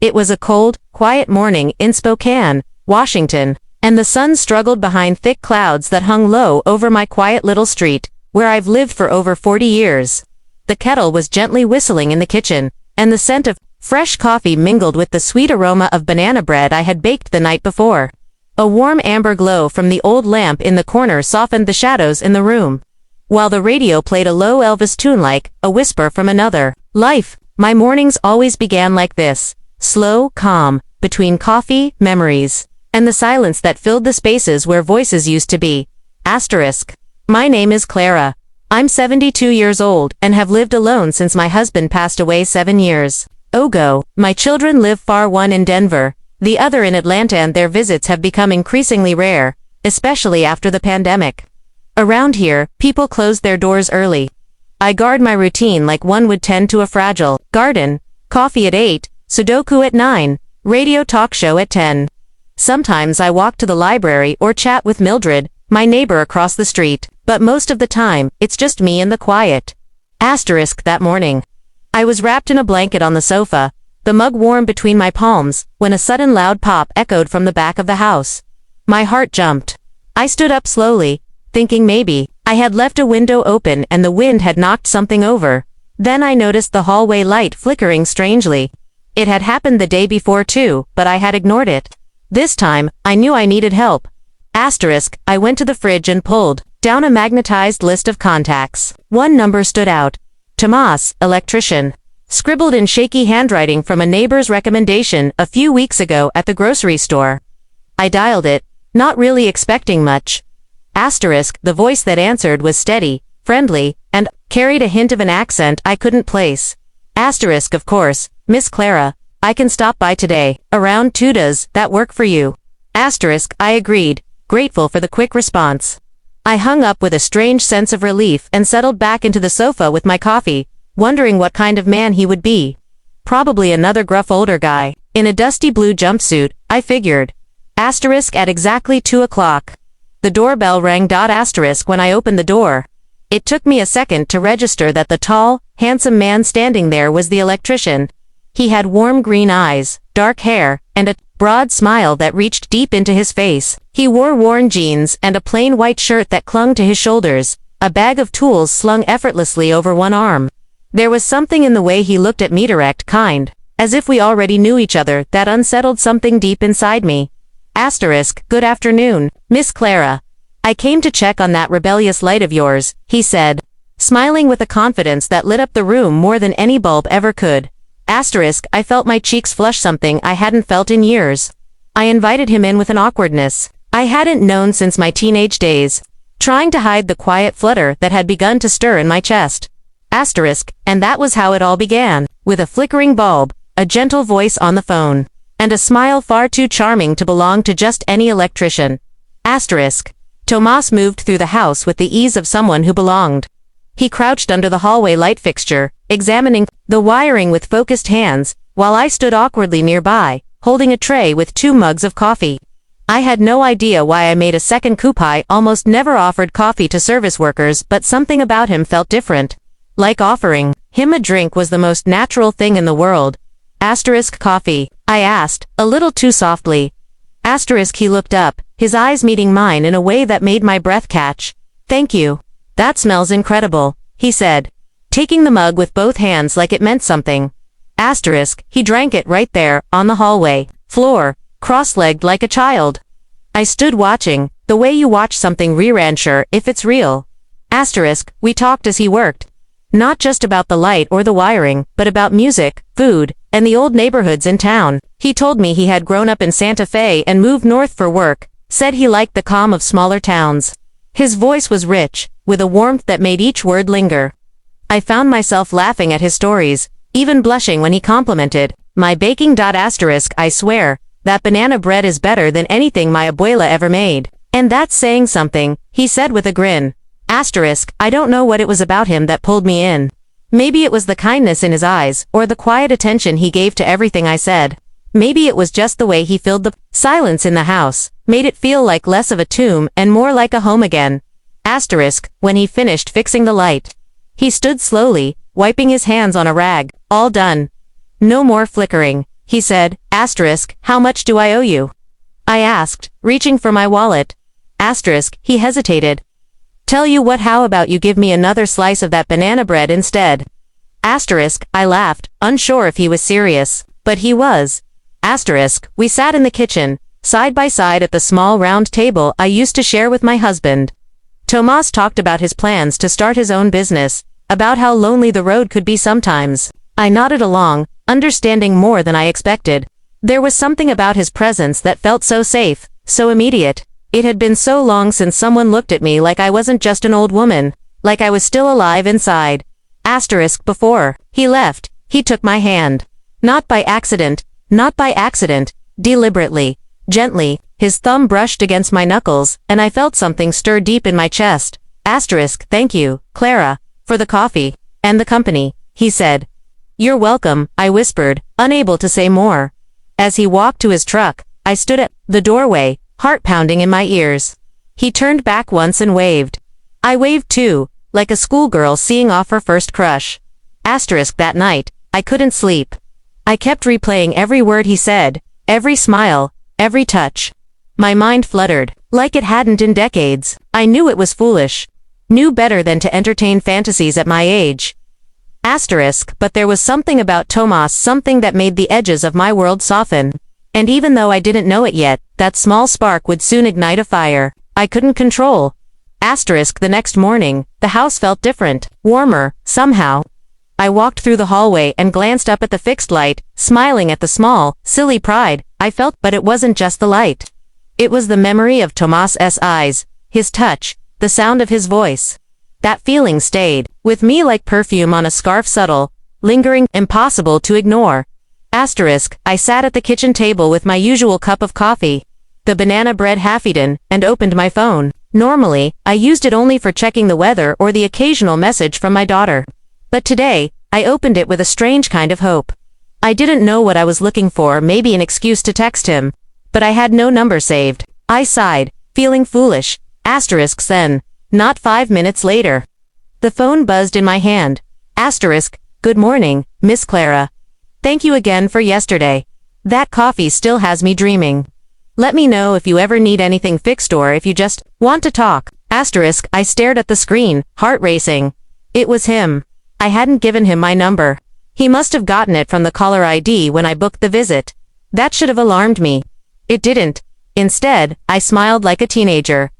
It was a cold, quiet morning in Spokane, Washington, and the sun struggled behind thick clouds that hung low over my quiet little street, where I've lived for over 40 years. The kettle was gently whistling in the kitchen, and the scent of fresh coffee mingled with the sweet aroma of banana bread I had baked the night before. A warm amber glow from the old lamp in the corner softened the shadows in the room, while the radio played a low Elvis tune like a whisper from another life. My mornings always began like this, slow, calm, between coffee, memories, and the silence that filled the spaces where voices used to be. Asterisk. My name is Clara. I'm 72 years old and have lived alone since my husband passed away 7 years ago. My children live far, one in Denver, the other in Atlanta, and their visits have become increasingly rare, especially after the pandemic. Around here, people close their doors early. I guard my routine like one would tend to a fragile garden. Coffee at 8, Sudoku at 9, radio talk show at 10. Sometimes I walk to the library or chat with Mildred, my neighbor across the street, but most of the time, it's just me and the quiet. Asterisk. That morning, I was wrapped in a blanket on the sofa, the mug warm between my palms, when a sudden loud pop echoed from the back of the house. My heart jumped. I stood up slowly, thinking maybe I had left a window open and the wind had knocked something over. Then I noticed the hallway light flickering strangely. It had happened the day before too, but I had ignored it. This time, I knew I needed help. Asterisk. I went to the fridge and pulled down a magnetized list of contacts. One number stood out. Tomas, electrician. Scribbled in shaky handwriting from a neighbor's recommendation a few weeks ago at the grocery store. I dialed it, not really expecting much. Asterisk. The voice that answered was steady, friendly, and carried a hint of an accent I couldn't place. Asterisk. Of course, Miss Clara, I can stop by today, around 2. Does that work for you? Asterisk. I agreed, grateful for the quick response. I hung up with a strange sense of relief and settled back into the sofa with my coffee, wondering what kind of man he would be. Probably another gruff older guy, in a dusty blue jumpsuit, I figured. Asterisk. At exactly 2 o'clock. The doorbell rang. Asterisk. When I opened the door, it took me a second to register that the tall, handsome man standing there was the electrician. He had warm green eyes, dark hair, and a broad smile that reached deep into his face. He wore worn jeans and a plain white shirt that clung to his shoulders, a bag of tools slung effortlessly over one arm. There was something in the way he looked at me, direct, kind, as if we already knew each other, that unsettled something deep inside me. Asterisk. Good afternoon, Miss Clara. I came to check on that rebellious light of yours, he said, smiling with a confidence that lit up the room more than any bulb ever could. Asterisk. I felt my cheeks flush, something I hadn't felt in years. I invited him in with an awkwardness I hadn't known since my teenage days, trying to hide the quiet flutter that had begun to stir in my chest. Asterisk. And that was how it all began, with a flickering bulb, a gentle voice on the phone, and a smile far too charming to belong to just any electrician. Asterisk. Tomas moved through the house with the ease of someone who belonged. He crouched under the hallway light fixture, examining the wiring with focused hands, while I stood awkwardly nearby, holding a tray with 2 mugs of coffee. I had no idea why I made a second coup. I almost never offered coffee to service workers, but something about him felt different. Like offering him a drink was the most natural thing in the world. Asterisk. Coffee? I asked, a little too softly. Asterisk. He looked up, his eyes meeting mine in a way that made my breath catch. Thank you. That smells incredible, he said, taking the mug with both hands like it meant something. Asterisk. He drank it right there, on the hallway floor, cross-legged like a child. I stood watching, the way you watch something rerun, sure if it's real. Asterisk. We talked as he worked. Not just about the light or the wiring, but about music, food, and the old neighborhoods in town. He told me he had grown up in Santa Fe and moved north for work, said he liked the calm of smaller towns. His voice was rich, with a warmth that made each word linger. I found myself laughing at his stories, even blushing when he complimented my baking. Asterisk. I swear, that banana bread is better than anything my abuela ever made. And that's saying something, he said with a grin. Asterisk. I don't know what it was about him that pulled me in. Maybe it was the kindness in his eyes, or the quiet attention he gave to everything I said. Maybe it was just the way he filled the silence in the house, made it feel like less of a tomb and more like a home again. Asterisk. When he finished fixing the light, he stood slowly, wiping his hands on a rag. All done. No more flickering. he said. Asterisk, how much do I owe you? I asked, reaching for my wallet. Asterisk, he hesitated. Tell you what, how about you give me another slice of that banana bread instead? Asterisk, I laughed, unsure if he was serious, but he was. Asterisk, we sat in the kitchen, side by side at the small round table I used to share with my husband. Tomas talked about his plans to start his own business, about how lonely the road could be sometimes. I nodded along, understanding more than I expected. There was something about his presence that felt so safe, so immediate. It had been so long since someone looked at me like I wasn't just an old woman, like I was still alive inside. Asterisk, before he left, he took my hand. Not by accident, deliberately, gently, his thumb brushed against my knuckles, and I felt something stir deep in my chest. Asterisk, thank you, Clara, for the coffee, and the company, he said. You're welcome, I whispered, unable to say more. As he walked to his truck, I stood at the doorway, heart pounding in my ears. He turned back once and waved. I waved too, like a schoolgirl seeing off her first crush. Asterisk, that night, I couldn't sleep. I kept replaying every word he said, every smile, every touch. My mind fluttered, like it hadn't in decades. I knew it was foolish. Knew better than to entertain fantasies at my age. Asterisk, but there was something about Tomas, something that made the edges of my world soften. And even though I didn't know it yet, that small spark would soon ignite a fire I couldn't control. Asterisk, the next morning, the house felt different, warmer, somehow. I walked through the hallway and glanced up at the fixed light, smiling at the small, silly pride I felt, but it wasn't just the light. It was the memory of Tomas's eyes, his touch, the sound of his voice. That feeling stayed with me like perfume on a scarf, subtle, lingering, impossible to ignore. Asterisk, I sat at the kitchen table with my usual cup of coffee, the banana bread half eaten, and opened my phone. Normally, I used it only for checking the weather or the occasional message from my daughter. But today, I opened it with a strange kind of hope. I didn't know what I was looking for, maybe an excuse to text him. But I had no number saved. I sighed, feeling foolish. Asterisk, then, not 5 minutes later. The phone buzzed in my hand. Asterisk, good morning, Miss Clara. Thank you again for yesterday. That coffee still has me dreaming. Let me know if you ever need anything fixed or if you just want to talk. Asterisk, I stared at the screen, heart racing. It was him. I hadn't given him my number. He must have gotten it from the caller ID when I booked the visit. That should have alarmed me. It didn't. Instead, I smiled like a teenager.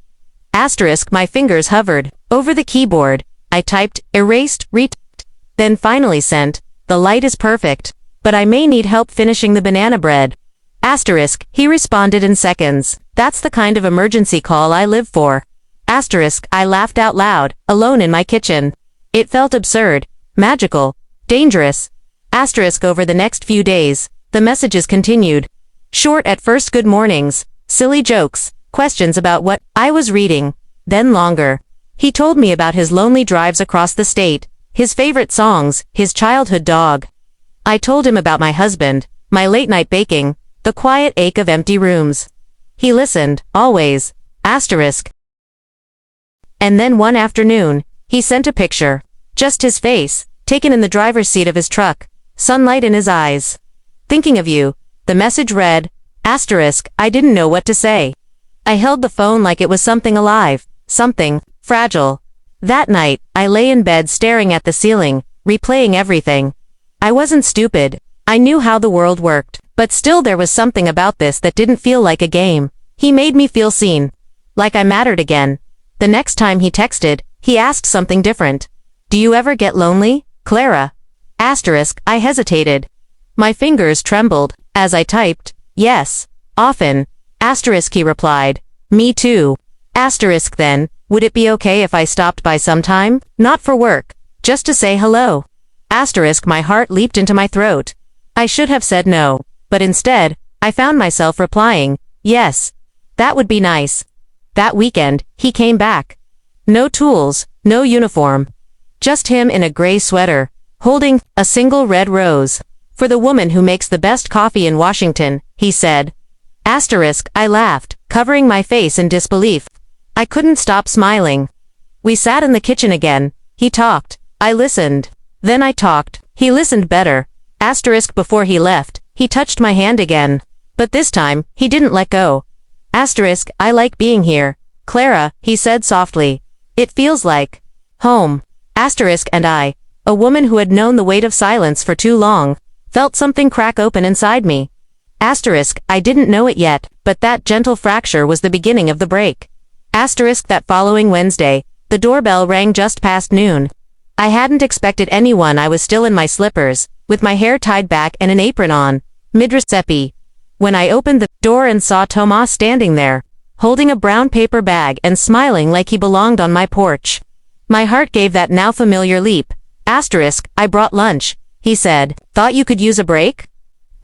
Asterisk, my fingers hovered over the keyboard. I typed, erased, retyped, then finally sent. The light is perfect, but I may need help finishing the banana bread. Asterisk, he responded in seconds. That's the kind of emergency call I live for. Asterisk, I laughed out loud, alone in my kitchen. It felt absurd, magical, dangerous. Asterisk, over the next few days, the messages continued. Short at first good mornings, silly jokes, questions about what I was reading, then longer. He told me about his lonely drives across the state, his favorite songs, his childhood dog. I told him about my husband, my late-night baking, the quiet ache of empty rooms. He listened, always. Asterisk. And then one afternoon, he sent a picture. Just his face, taken in the driver's seat of his truck, sunlight in his eyes. Thinking of you, the message read. Asterisk, I didn't know what to say. I held the phone like it was something alive, something fragile. That night, I lay in bed staring at the ceiling, replaying everything. I wasn't stupid. I knew how the world worked, but still there was something about this that didn't feel like a game. He made me feel seen. Like I mattered again. The next time he texted, he asked something different. Do you ever get lonely, Clara? Asterisk, I hesitated. My fingers trembled, as I typed. Yes, often. Asterisk, he replied. Me too. Asterisk, then, would it be okay if I stopped by sometime? Not for work, just to say hello. Asterisk, my heart leaped into my throat. I should have said no, but instead, I found myself replying, yes. That would be nice. That weekend, he came back. No tools, no uniform. Just him in a gray sweater, holding a single red rose. For the woman who makes the best coffee in Washington, he said. Asterisk, I laughed, covering my face in disbelief. I couldn't stop smiling. We sat in the kitchen again. He talked. I listened. Then I talked. He listened better. Asterisk, before he left, He touched my hand again. But this time, he didn't let go. Asterisk, I like being here. Clara, he said softly. It feels like home. Asterisk and I, a woman who had known the weight of silence for too long, felt something crack open inside me. Asterisk, I didn't know it yet, but that gentle fracture was the beginning of the break. Asterisk that following Wednesday, the doorbell rang just past noon. I hadn't expected anyone. I was still in my slippers, with my hair tied back and an apron on, mid-recipe, when I opened the door and saw Thomas standing there, holding a brown paper bag and smiling like he belonged on my porch. My heart gave that now familiar leap. Asterisk, I brought lunch, he said. Thought you could use a break?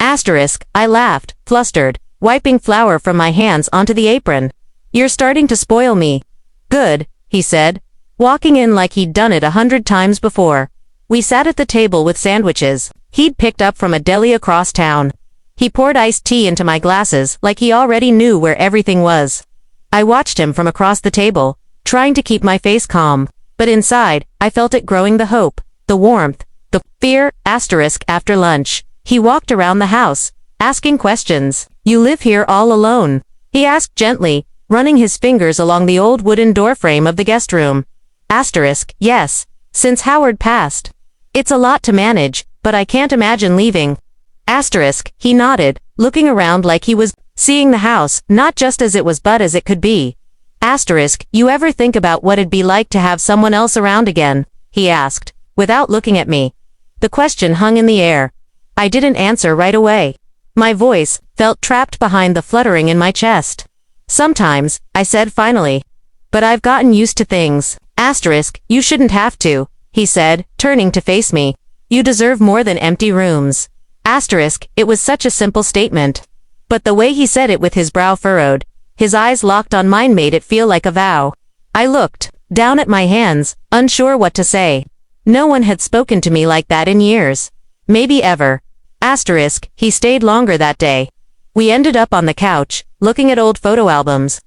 Asterisk, I laughed, flustered, wiping flour from my hands onto the apron. You're starting to spoil me. Good, he said, walking in like he'd done it 100 times before. We sat at the table with sandwiches he'd picked up from a deli across town. He poured iced tea into my glasses like he already knew where everything was. I watched him from across the table, trying to keep my face calm, but inside, I felt it growing, the hope, the warmth, the fear. Asterisk after lunch, he walked around the house, asking questions. You live here all alone? He asked gently, running his fingers along the old wooden doorframe of the guest room. Asterisk, yes, since Howard passed. It's a lot to manage, but I can't imagine leaving. Asterisk, he nodded, looking around like he was seeing the house, not just as it was but as it could be. Asterisk, you ever think about what it'd be like to have someone else around again? He asked, without looking at me. The question hung in the air. I didn't answer right away. My voice felt trapped behind the fluttering in my chest. Sometimes, I said finally. But I've gotten used to things. Asterisk, you shouldn't have to, he said, turning to face me. You deserve more than empty rooms. Asterisk, it was such a simple statement. But the way he said it with his brow furrowed, his eyes locked on mine made it feel like a vow. I looked down at my hands, unsure what to say. No one had spoken to me like that in years. Maybe ever. Asterisk, he stayed longer that day. We ended up on the couch, looking at old photo albums.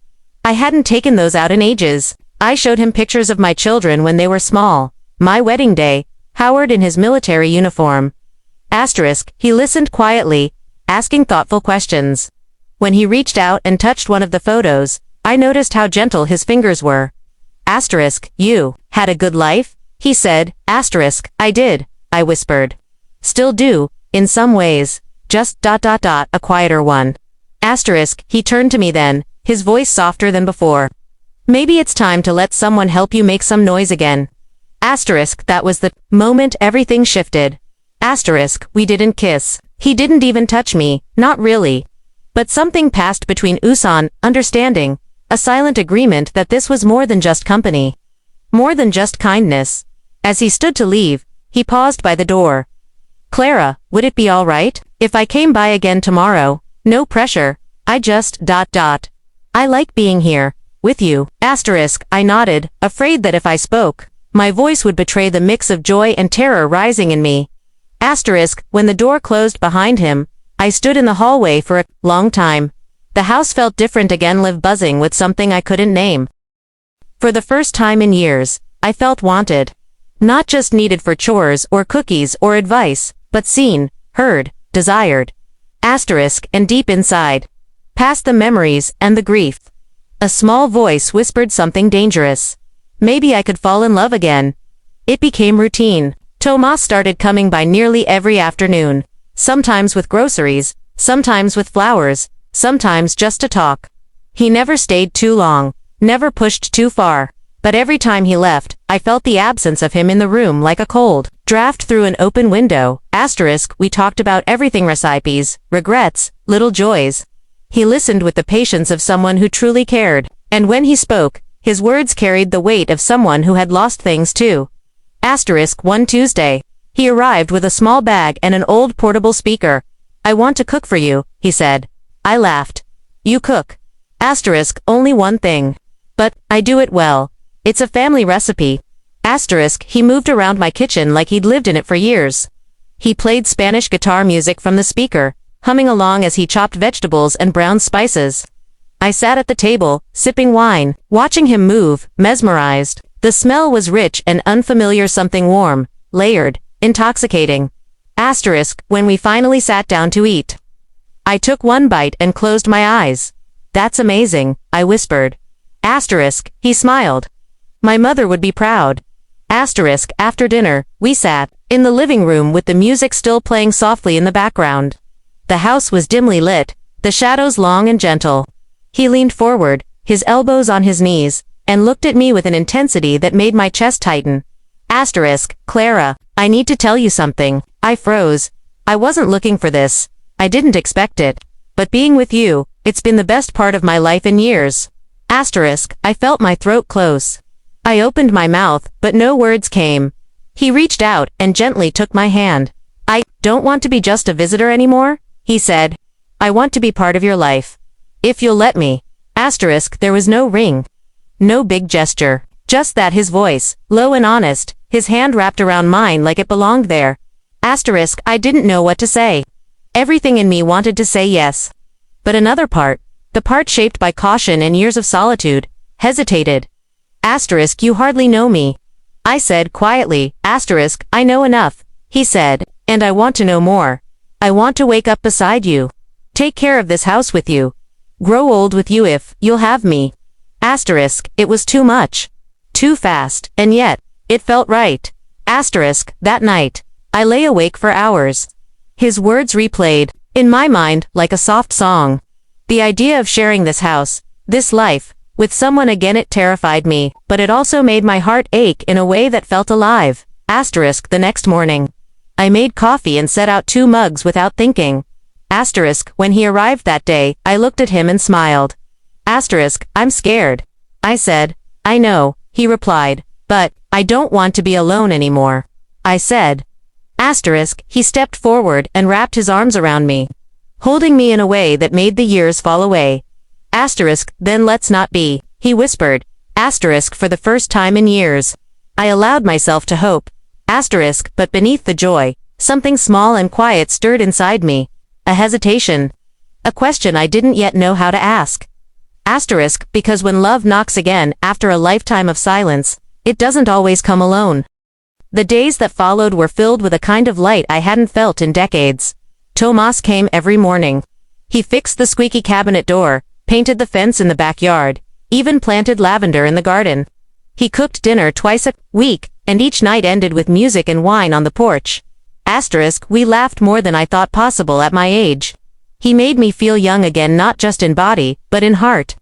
I hadn't taken those out in ages. I showed him pictures of my children when they were small. My wedding day, Howard in his military uniform. Asterisk, he listened quietly, asking thoughtful questions. When he reached out and touched one of the photos, I noticed how gentle his fingers were. Asterisk, you had a good life? He said. Asterisk, I did, I whispered. Still do, in some ways, just ... a quieter one. Asterisk, he turned to me then, his voice softer than before. Maybe it's time to let someone help you make some noise again. Asterisk, that was the moment everything shifted. Asterisk, we didn't kiss. He didn't even touch me, not really. But something passed between us, understanding, a silent agreement that this was more than just company. More than just kindness. As he stood to leave, he paused by the door. Clara, would it be all right if I came by again tomorrow? No pressure. I just ... I like being here, with you. Asterisk, I nodded, afraid that if I spoke, my voice would betray the mix of joy and terror rising in me. Asterisk, when the door closed behind him, I stood in the hallway for a long time. The house felt different again, live buzzing with something I couldn't name. For the first time in years, I felt wanted. Not just needed for chores or cookies or advice, but seen, heard, desired. Asterisk, and deep inside, past the memories and the grief, a small voice whispered something dangerous. Maybe I could fall in love again. It became routine. Thomas started coming by nearly every afternoon, sometimes with groceries, sometimes with flowers, sometimes just to talk. He never stayed too long, never pushed too far, but every time he left, I felt the absence of him in the room like a cold draft through an open window. Asterisk, we talked about everything, recipes, regrets, little joys. He listened with the patience of someone who truly cared, and when he spoke, his words carried the weight of someone who had lost things too. Asterisk, one Tuesday, he arrived with a small bag and an old portable speaker. I want to cook for you, he said. I laughed. You cook? Asterisk, only one thing. But, I do it well. It's a family recipe. Asterisk, he moved around my kitchen like he'd lived in it for years. He played Spanish guitar music from the speaker, humming along as he chopped vegetables and browned spices. I sat at the table, sipping wine, watching him move, mesmerized. The smell was rich and unfamiliar, something warm, layered, intoxicating. Asterisk, when we finally sat down to eat. I took one bite and closed my eyes. That's amazing, I whispered. Asterisk, he smiled. My mother would be proud. Asterisk, after dinner, we sat in the living room with the music still playing softly in the background. The house was dimly lit, the shadows long and gentle. He leaned forward, his elbows on his knees, and looked at me with an intensity that made my chest tighten. Asterisk, Clara, I need to tell you something. I froze. I wasn't looking for this. I didn't expect it. But being with you, it's been the best part of my life in years. Asterisk, I felt my throat close. I opened my mouth, but no words came. He reached out and gently took my hand. I don't want to be just a visitor anymore, he said. I want to be part of your life. If you'll let me. Asterisk, there was no ring. No big gesture. Just that his voice, low and honest, his hand wrapped around mine like it belonged there. Asterisk, I didn't know what to say. Everything in me wanted to say yes. But another part, the part shaped by caution and years of solitude, hesitated. Asterisk, you hardly know me. I said quietly, asterisk, I know enough, he said, and I want to know more. I want to wake up beside you. Take care of this house with you. Grow old with you if you'll have me. Asterisk, it was too much. Too fast, and yet, it felt right. Asterisk, that night, I lay awake for hours. His words replayed, in my mind, like a soft song. The idea of sharing this house, this life, with someone again, it terrified me, but it also made my heart ache in a way that felt alive. Asterisk, the next morning. I made coffee and set out 2 mugs without thinking. Asterisk, when he arrived that day, I looked at him and smiled. Asterisk, I'm scared. I said, I know, he replied, but I don't want to be alone anymore. I said. Asterisk, he stepped forward and wrapped his arms around me, holding me in a way that made the years fall away. Asterisk, then let's not be, he whispered. Asterisk, for the first time in years. I allowed myself to hope. Asterisk, but beneath the joy, something small and quiet stirred inside me. A hesitation. A question I didn't yet know how to ask. Asterisk, because when love knocks again, after a lifetime of silence, it doesn't always come alone. The days that followed were filled with a kind of light I hadn't felt in decades. Tomas came every morning. He fixed the squeaky cabinet door, painted the fence in the backyard, even planted lavender in the garden. He cooked dinner twice a week, and each night ended with music and wine on the porch. Asterisk, we laughed more than I thought possible at my age. He made me feel young again, not just in body, but in heart.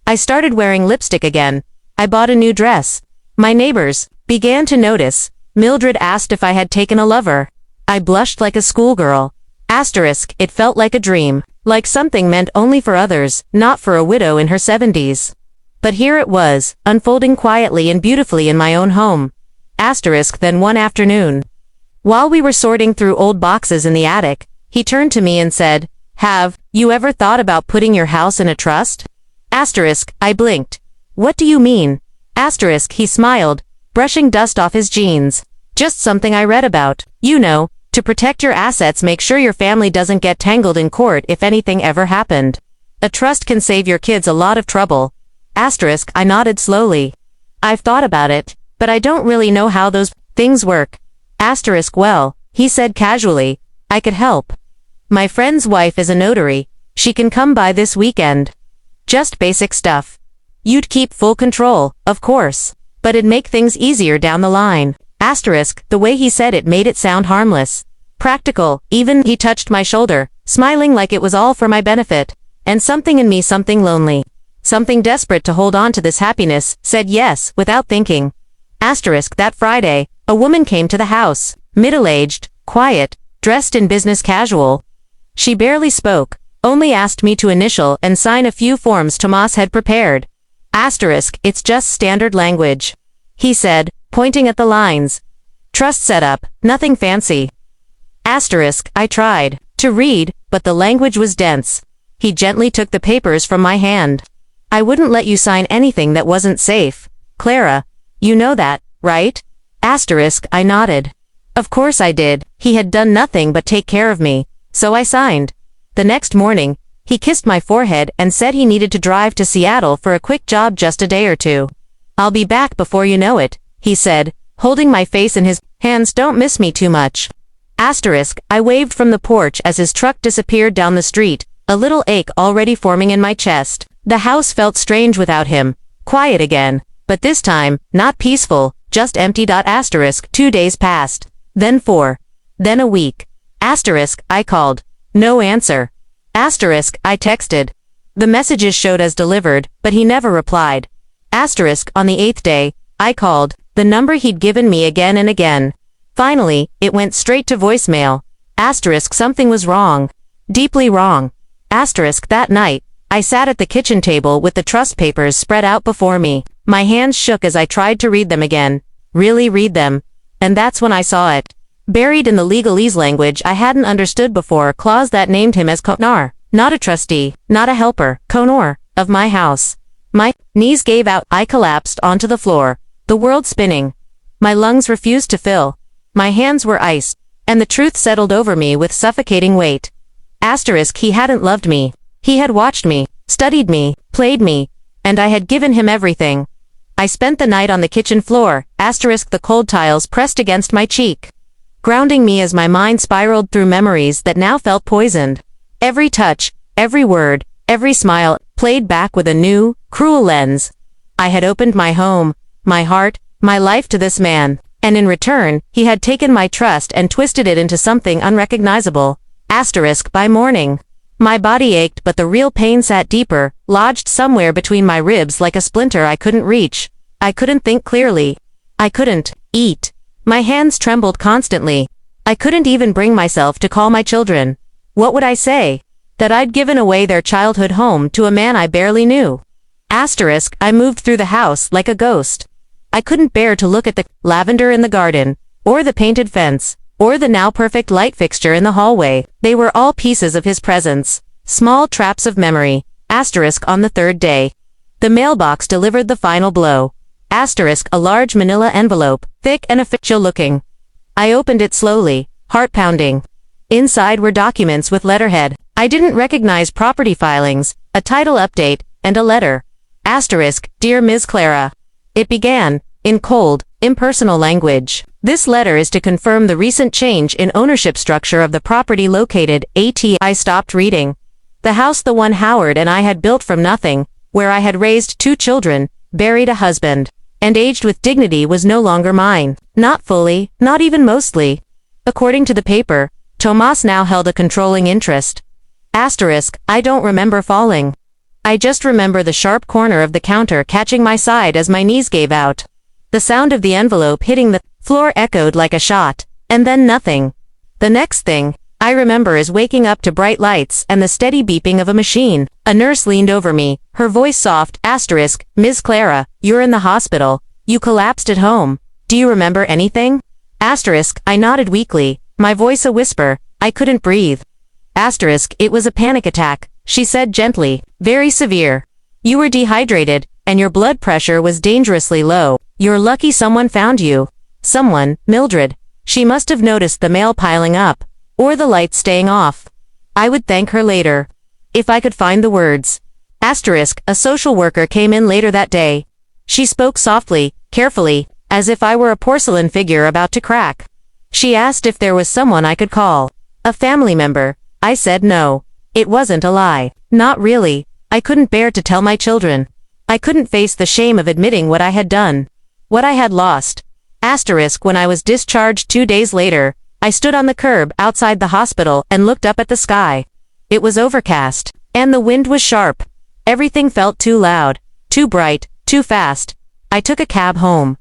I started wearing lipstick again. I bought a new dress. My neighbors began to notice. Mildred asked if I had taken a lover. I blushed like a schoolgirl. Asterisk, it felt like a dream, like something meant only for others, not for a widow in her 70s. But here it was, unfolding quietly and beautifully in my own home. Asterisk, then one afternoon, while we were sorting through old boxes in the attic, he turned to me and said, have you ever thought about putting your house in a trust? Asterisk, I blinked. What do you mean? Asterisk, he smiled, brushing dust off his jeans. Just something I read about. You know, to protect your assets, make sure your family doesn't get tangled in court if anything ever happened. A trust can save your kids a lot of trouble. Asterisk, I nodded slowly. I've thought about it, but I don't really know how those things work. Asterisk, well, he said casually, I could help. My friend's wife is a notary. She can come by this weekend. Just basic stuff. You'd keep full control, of course, but it'd make things easier down the line. Asterisk, the way he said it made it sound harmless. Practical, even. He touched my shoulder, smiling like it was all for my benefit. And something in me, something lonely, something desperate to hold on to this happiness, said yes, without thinking. Asterisk, that Friday, a woman came to the house, middle-aged, quiet, dressed in business casual. She barely spoke, only asked me to initial and sign a few forms Tomas had prepared. Asterisk, it's just standard language, he said, pointing at the lines. Trust setup, nothing fancy. Asterisk, I tried to read, but the language was dense. He gently took the papers from my hand. I wouldn't let you sign anything that wasn't safe. Clara, you know that, right? Asterisk, I nodded. Of course I did. He had done nothing but take care of me, so I signed. The next morning, he kissed my forehead and said he needed to drive to Seattle for a quick job, just a day or two. I'll be back before you know it, he said, holding my face in his hands. Don't miss me too much. Asterisk, I waved from the porch as his truck disappeared down the street, a little ache already forming in my chest. The house felt strange without him. Quiet again. But this time, not peaceful, just empty. Asterisk, 2 days passed. Then 4. Then a week. Asterisk, I called. No answer. Asterisk, I texted. The messages showed as delivered, but he never replied. Asterisk, on the 8th day, I called, the number he'd given me again and again. Finally, it went straight to voicemail. Asterisk, something was wrong. Deeply wrong. Asterisk, that night, I sat at the kitchen table with the trust papers spread out before me. My hands shook as I tried to read them again. Really read them. And that's when I saw it. Buried in the legalese language I hadn't understood before, clause that named him as Konar. Not a trustee, not a helper, Konor, of my house. My knees gave out, I collapsed onto the floor, the world spinning. My lungs refused to fill. My hands were ice, and the truth settled over me with suffocating weight. Asterisk, he hadn't loved me. He had watched me, studied me, played me, and I had given him everything. I spent the night on the kitchen floor, asterisk, the cold tiles pressed against my cheek, grounding me as my mind spiraled through memories that now felt poisoned. Every touch, every word, every smile, played back with a new, cruel lens. I had opened my home, my heart, my life to this man, and in return, he had taken my trust and twisted it into something unrecognizable. Asterisk, by morning, my body ached, but the real pain sat deeper, lodged somewhere between my ribs like a splinter I couldn't reach. I couldn't think clearly. I couldn't eat. My hands trembled constantly. I couldn't even bring myself to call my children. What would I say? That I'd given away their childhood home to a man I barely knew. Asterisk, I moved through the house like a ghost. I couldn't bear to look at the lavender in the garden, or the painted fence, or the now perfect light fixture in the hallway. They were all pieces of his presence. Small traps of memory. Asterisk, on the 3rd day. The mailbox delivered the final blow. Asterisk, a large manila envelope, thick and official looking. I opened it slowly, heart pounding. Inside were documents with letterhead. I didn't recognize property filings, a title update, and a letter. Asterisk, Dear Ms. Clara. It began, in cold, impersonal language. This letter is to confirm the recent change in ownership structure of the property located at. I stopped reading. The house the one Howard and I had built from nothing, where I had raised 2 children, buried a husband, and aged with dignity was no longer mine. Not fully, not even mostly. According to the paper, Tomas now held a controlling interest. Asterisk, I don't remember falling. I just remember the sharp corner of the counter catching my side as my knees gave out. The sound of the envelope hitting the floor echoed like a shot, and then nothing. The next thing I remember is waking up to bright lights and the steady beeping of a machine. A nurse leaned over me, her voice soft. Asterisk, Ms. Clara, you're in the hospital. You collapsed at home. Do you remember anything? Asterisk, I nodded weakly, my voice a whisper. I couldn't breathe. Asterisk, it was a panic attack, she said gently, very severe. You were dehydrated, and your blood pressure was dangerously low. You're lucky someone found you. Someone, Mildred. She must have noticed the mail piling up, or the lights staying off. I would thank her later. If I could find the words. Asterisk, a social worker came in later that day. She spoke softly, carefully, as if I were a porcelain figure about to crack. She asked if there was someone I could call. A family member. I said no. It wasn't a lie. Not really. I couldn't bear to tell my children. I couldn't face the shame of admitting what I had done. What I had lost. Asterisk, when I was discharged 2 days later, I stood on the curb outside the hospital and looked up at the sky. It was overcast, and the wind was sharp. Everything felt too loud, too bright, too fast. I took a cab home.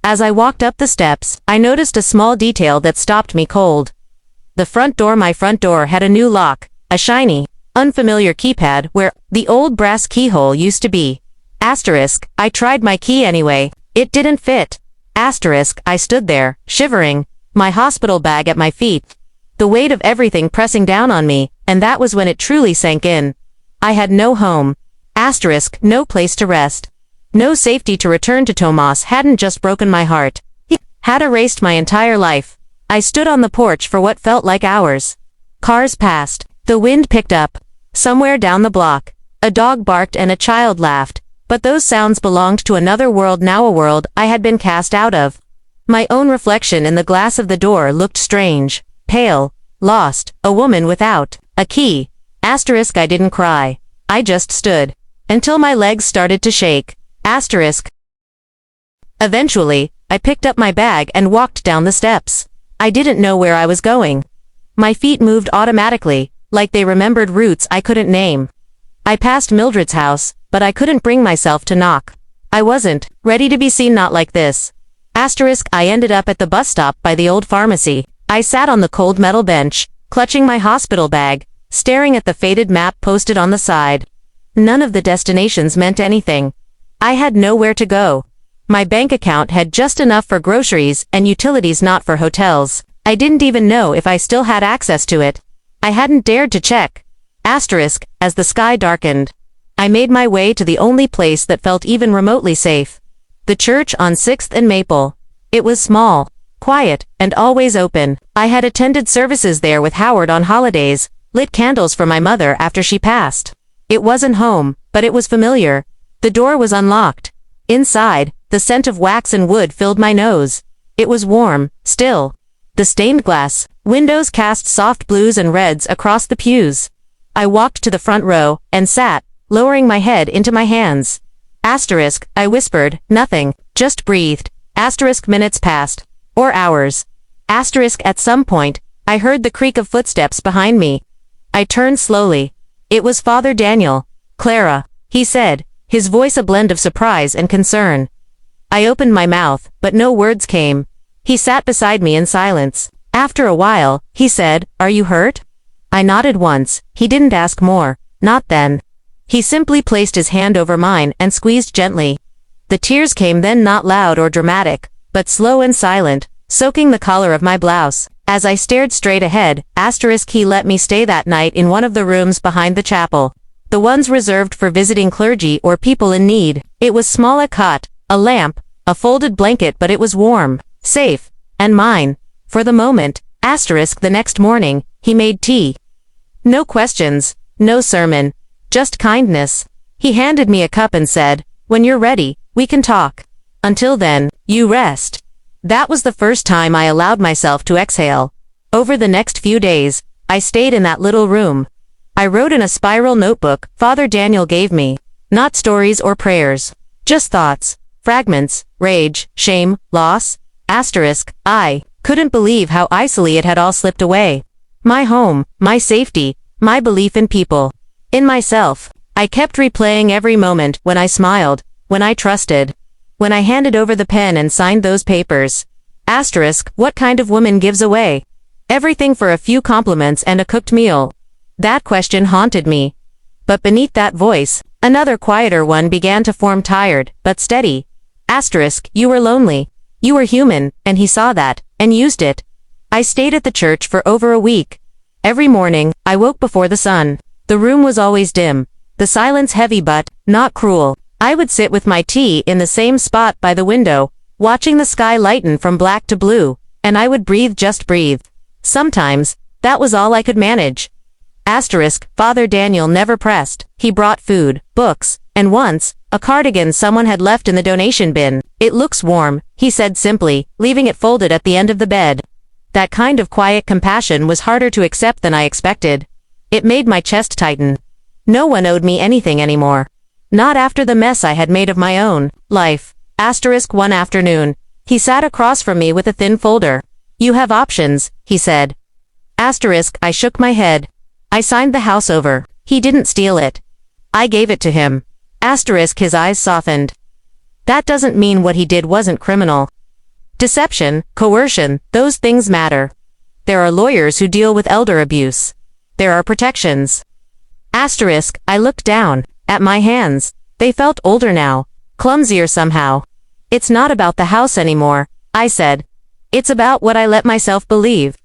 As I walked up the steps, I noticed a small detail that stopped me cold. The front door, my front door, had a new lock, a shiny, unfamiliar keypad where the old brass keyhole used to be. Asterisk, I tried my key anyway. It didn't fit. Asterisk, I stood there, shivering, my hospital bag at my feet, the weight of everything pressing down on me, and that was when it truly sank in. I had no home. Asterisk, no place to rest. No safety to return to. Tomas hadn't just broken my heart. He had erased my entire life. I stood on the porch for what felt like hours. Cars passed. The wind picked up. Somewhere down the block, a dog barked and a child laughed, but those sounds belonged to another world, now a world I had been cast out of. My own reflection in the glass of the door looked strange, pale, lost, a woman without a key. Asterisk I didn't cry. I just stood. Until my legs started to shake. Asterisk. Eventually, I picked up my bag and walked down the steps. I didn't know where I was going. My feet moved automatically, like they remembered routes I couldn't name. I passed Mildred's house, but I couldn't bring myself to knock. I wasn't ready to be seen not like this. Asterisk I ended up at the bus stop by the old pharmacy. I sat on the cold metal bench, clutching my hospital bag, staring at the faded map posted on the side. None of the destinations meant anything. I had nowhere to go. My bank account had just enough for groceries and utilities, not for hotels. I didn't even know if I still had access to it. I hadn't dared to check. Asterisk, as the sky darkened, I made my way to the only place that felt even remotely safe. The church on 6th and Maple. It was small, quiet, and always open. I had attended services there with Howard on holidays, lit candles for my mother after she passed. It wasn't home, but it was familiar. The door was unlocked. Inside, the scent of wax and wood filled my nose. It was warm, still. The stained glass windows cast soft blues and reds across the pews. I walked to the front row and sat, lowering my head into my hands. Asterisk, I whispered, nothing, just breathed. Asterisk minutes passed. Or hours. Asterisk at some point, I heard the creak of footsteps behind me. I turned slowly. It was Father Daniel. Clara, he said, his voice a blend of surprise and concern. I opened my mouth, but no words came. He sat beside me in silence. After a while, he said, "Are you hurt?" I nodded once. He didn't ask more. Not then. He simply placed his hand over mine and squeezed gently. The tears came then, not loud or dramatic, but slow and silent, soaking the collar of my blouse. As I stared straight ahead, asterisk he let me stay that night in one of the rooms behind the chapel. The ones reserved for visiting clergy or people in need. It was small, a cot, a lamp, a folded blanket, but it was warm, safe, and mine. For the moment, asterisk the next morning, he made tea. No questions, no sermon, just kindness. He handed me a cup and said, "When you're ready, we can talk. Until then, you rest." That was the first time I allowed myself to exhale. Over the next few days, I stayed in that little room. I wrote in a spiral notebook Father Daniel gave me. Not stories or prayers. Just thoughts. Fragments, rage, shame, loss. Asterisk, I couldn't believe how easily it had all slipped away. My home, my safety, my belief in people. In myself. I kept replaying every moment when I smiled, when I trusted, when I handed over the pen and signed those papers. Asterisk, what kind of woman gives away everything for a few compliments and a cooked meal? That question haunted me. But beneath that voice, another quieter one began to form, tired, but steady. Asterisk, you were lonely. You were human, and he saw that, and used it. I stayed at the church for over a week. Every morning, I woke before the sun. The room was always dim, the silence heavy but not cruel. I would sit with my tea in the same spot by the window, watching the sky lighten from black to blue, and I would breathe, just breathe. Sometimes, that was all I could manage. Asterisk, Father Daniel never pressed. He brought food, books, and once, a cardigan someone had left in the donation bin. "It looks warm," he said simply, leaving it folded at the end of the bed. That kind of quiet compassion was harder to accept than I expected. It made my chest tighten. No one owed me anything anymore. Not after the mess I had made of my own life. Asterisk one afternoon, he sat across from me with a thin folder. "You have options," he said. Asterisk, I shook my head. I signed the house over. He didn't steal it. I gave it to him. Asterisk his eyes softened. That doesn't mean what he did wasn't criminal. Deception, coercion, those things matter. There are lawyers who deal with elder abuse. There are protections. Asterisk, I looked down at my hands. They felt older now, clumsier somehow. "It's not about the house anymore," I said. "It's about what I let myself believe."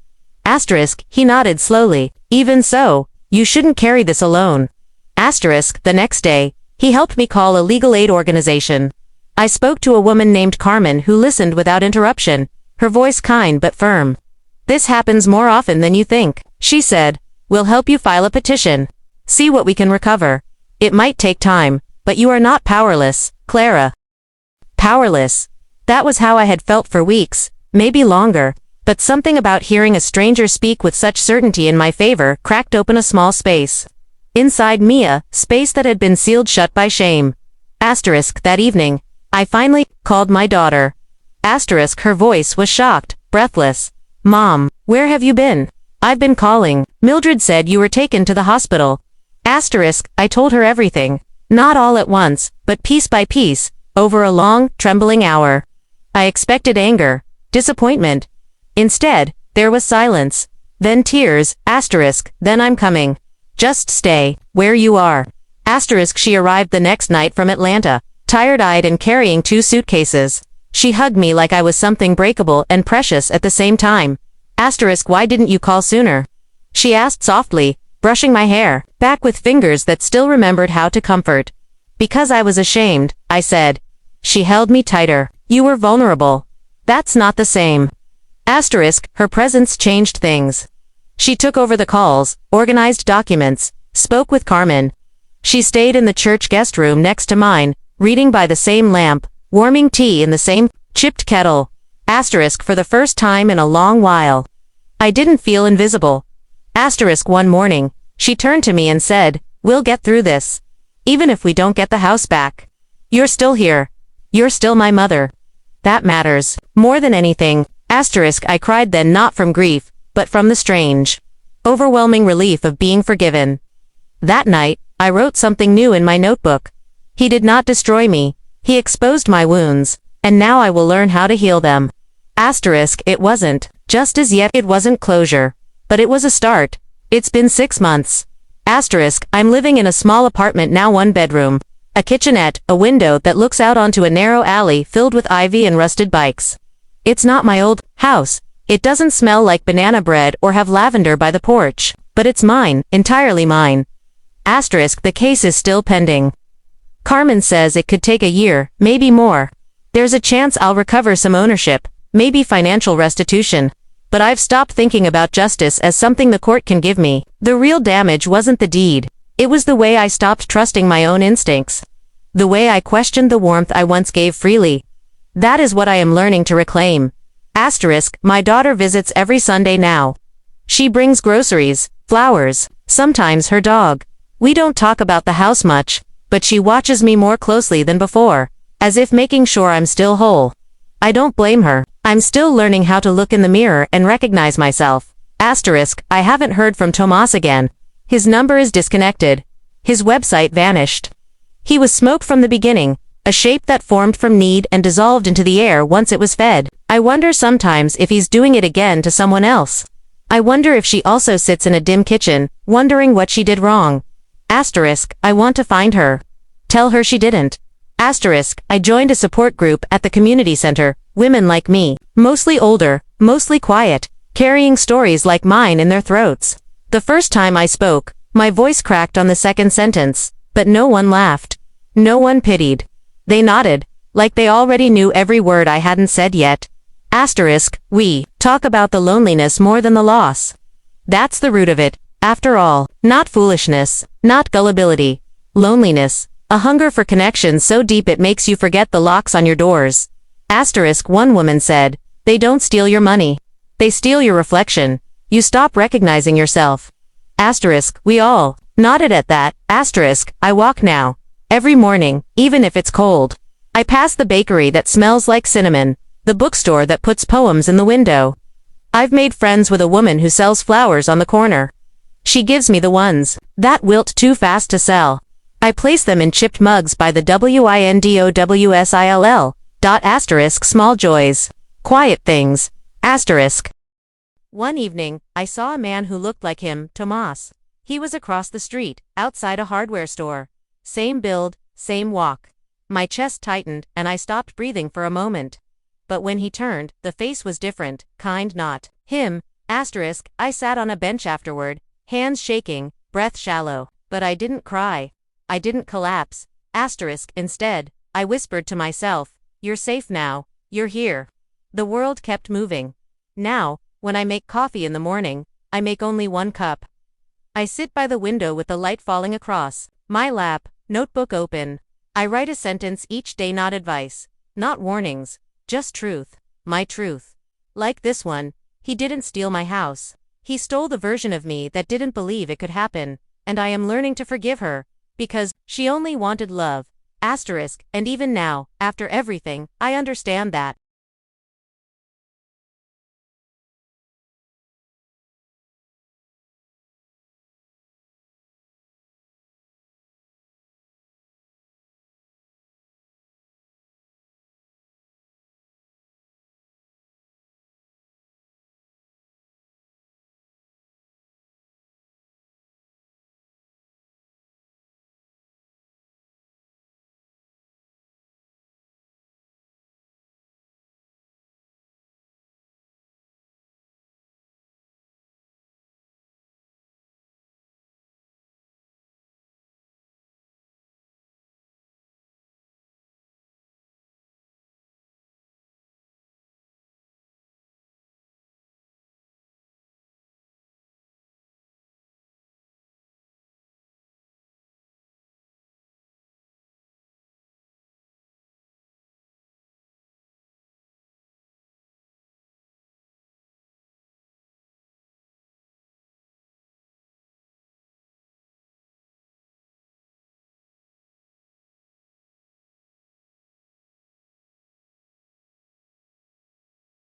Asterisk, he nodded slowly. "Even so, you shouldn't carry this alone." Asterisk, the next day, he helped me call a legal aid organization. I spoke to a woman named Carmen who listened without interruption, her voice kind but firm. "This happens more often than you think," she said. "We'll help you file a petition. See what we can recover. It might take time, but you are not powerless, Clara." Powerless. That was how I had felt for weeks, maybe longer. But something about hearing a stranger speak with such certainty in my favor cracked open a small space. Inside me, a space that had been sealed shut by shame. Asterisk, that evening, I finally called my daughter. Asterisk, her voice was shocked, breathless. Mom, where have you been? I've been calling. Mildred said you were taken to the hospital. Asterisk, I told her everything. Not all at once, but piece by piece, over a long, trembling hour. I expected anger, disappointment. Instead, there was silence. Then tears, asterisk, then I'm coming. Just stay, where you are. Asterisk, she arrived the next night from Atlanta, tired-eyed and carrying 2 suitcases. She hugged me like I was something breakable and precious at the same time. Asterisk, why didn't you call sooner? She asked softly, brushing my hair, back with fingers that still remembered how to comfort. Because I was ashamed, I said. She held me tighter. You were vulnerable. That's not the same. Asterisk, her presence changed things. She took over the calls, organized documents, spoke with Carmen. She stayed in the church guest room next to mine, reading by the same lamp, warming tea in the same chipped kettle. Asterisk, for the first time in a long while. I didn't feel invisible. Asterisk, one morning, she turned to me and said, we'll get through this. Even if we don't get the house back. You're still here. You're still my mother. That matters. More than anything. Asterisk, I cried then, not from grief, but from the strange, overwhelming relief of being forgiven. That night, I wrote something new in my notebook. He did not destroy me. He exposed my wounds, and now I will learn how to heal them. Asterisk, it wasn't, just as yet it wasn't closure. But it was a start. It's been 6 months. Asterisk, I'm living in a small apartment now, 1 bedroom. A kitchenette, a window that looks out onto a narrow alley filled with ivy and rusted bikes. It's not my old house. It doesn't smell like banana bread or have lavender by the porch. But it's mine, entirely mine. Asterisk, the case is still pending. Carmen says it could take a year, maybe more. There's a chance I'll recover some ownership, maybe financial restitution. But I've stopped thinking about justice as something the court can give me. The real damage wasn't the deed. It was the way I stopped trusting my own instincts. The way I questioned the warmth I once gave freely. That is what I am learning to reclaim. Asterisk, my daughter visits every Sunday now. She brings groceries, flowers, sometimes her dog. We don't talk about the house much, but she watches me more closely than before, as if making sure I'm still whole. I don't blame her. I'm still learning how to look in the mirror and recognize myself. Asterisk, I haven't heard from Tomas again. His number is disconnected. His website vanished. He was smoke from the beginning, a shape that formed from need and dissolved into the air once it was fed. I wonder sometimes if he's doing it again to someone else. I wonder if she also sits in a dim kitchen, wondering what she did wrong. Asterisk, I want to find her. Tell her she didn't. Asterisk, I joined a support group at the community center, women like me, mostly older, mostly quiet, carrying stories like mine in their throats. The first time I spoke, my voice cracked on the second sentence, but no one laughed. No one pitied. They nodded, like they already knew every word I hadn't said yet. Asterisk, we talk about the loneliness more than the loss. That's the root of it, after all, not foolishness, not gullibility. Loneliness, a hunger for connection so deep it makes you forget the locks on your doors. Asterisk, one woman said, they don't steal your money. They steal your reflection. You stop recognizing yourself. Asterisk, we all nodded at that. Asterisk, I walk now. Every morning, even if it's cold. I pass the bakery that smells like cinnamon, the bookstore that puts poems in the window. I've made friends with a woman who sells flowers on the corner. She gives me the ones that wilt too fast to sell. I place them in chipped mugs by the WINDOWSILL. Asterisk, small joys. Quiet things. Asterisk. One evening, I saw a man who looked like him, Tomas. He was across the street, outside a hardware store. Same build, same walk. My chest tightened, and I stopped breathing for a moment. But when he turned, the face was different, kind, not him. Asterisk, I sat on a bench afterward, hands shaking, breath shallow. But I didn't cry. I didn't collapse. Asterisk, instead, I whispered to myself, you're safe now, you're here. The world kept moving. Now, when I make coffee in the morning, I make only 1 cup. I sit by the window with the light falling across my lap, notebook open. I write a sentence each day, not advice, not warnings, just truth, my truth. Like this one, He didn't steal my house. He stole the version of me that didn't believe it could happen, and I am learning to forgive her, because she only wanted love. And even now, after everything, I understand that.